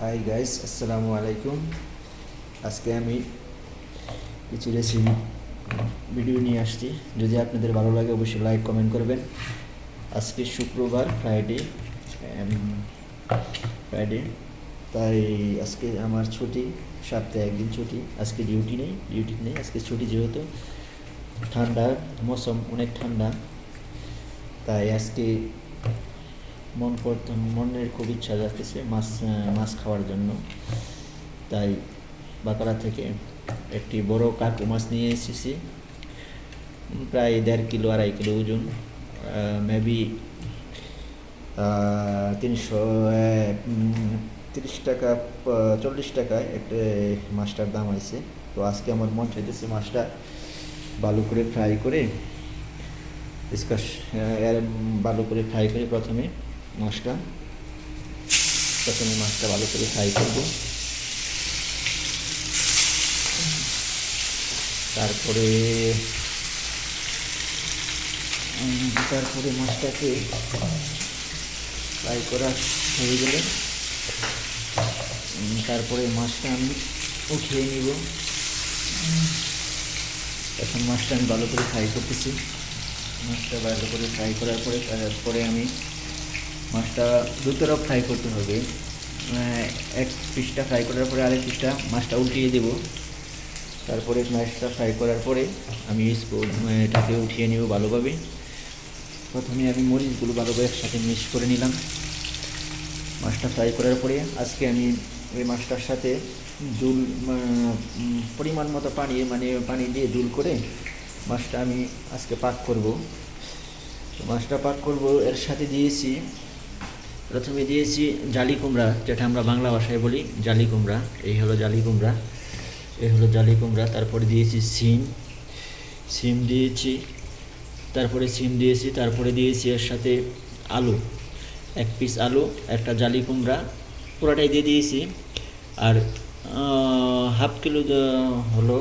Hi guys, আসসালামু আলাইকুম। আজকে আমি কিছু রেসিপি ভিডিও নিয়ে আসছি। যদি আপনাদের ভালো লাগে অবশ্যই লাইক কমেন্ট করবেন। আজকে শুক্রবার, ফ্রাইডে, তাই আজকে আমার ছুটি, সপ্তাহে একদিন ছুটি। আজকে ডিউটি নেই আজকে ছুটি, যেহেতু ঠান্ডা মৌসুম, অনেক ঠান্ডা, তাই আজকে মনের খুব ইচ্ছা যাচ্ছে মাছ খাওয়ার জন্য। তাই বাকারা থেকে একটি বড় কাকু মাছ নিয়ে এসেছি, প্রায় 1.5 কিলো 2.5 কিলো ওজন, মেবি 330 টাকা 40 টাকায় একটা মাছটার দাম হয়েছে। তো আজকে আমার মন চাইতেছে মাছটা ভালো করে ফ্রাই করে ডিসকাস ভালো করে ফ্রাই করে প্রথমে মাছটা ভালো করে ফ্রাই করব। তারপরে মাছটাকে ফ্রাই করা হয়ে গেলে তারপরে মাছটা আমি উঠিয়ে নিব। এখন মাছটা আমি ভালো করে ফ্রাই করতেছি। মাছটা ভালো করে ফ্রাই করার পরে তারপরে আমি মাছটা দুতরফ ফ্রাই করতে হবে। এক পিসটা ফ্রাই করার পরে আরেক পিসটা মাছটা উল্টিয়ে দেব। তারপরে মাছটা ফ্রাই করার পরে আমি এটাকে উঠিয়ে নেব ভালোভাবে। প্রথমে আমি মরিচগুলো ভালোভাবে একসাথে মিক্স করে নিলাম। মাছটা ফ্রাই করার পরে আজকে আমি ওই মাছটার সাথে পরিমাণ মতো পানি দিয়ে জুল করে মাছটা আমি আজকে পাক করব। মাছটা পাক করব, এর সাথে প্রথমে দিয়েছি জালি কুমড়া, যেটা আমরা বাংলা ভাষায় বলি জালি কুমড়া। এই হলো জালি কুমড়া। তারপরে দিয়েছি সিম দিয়েছি। তারপরে দিয়েছি এর সাথে আলু, 1 পিস আলু, একটা জালি কুমড়া, পুরাটাই দিয়ে দিয়েছি। আর 1/2 কিলো হলো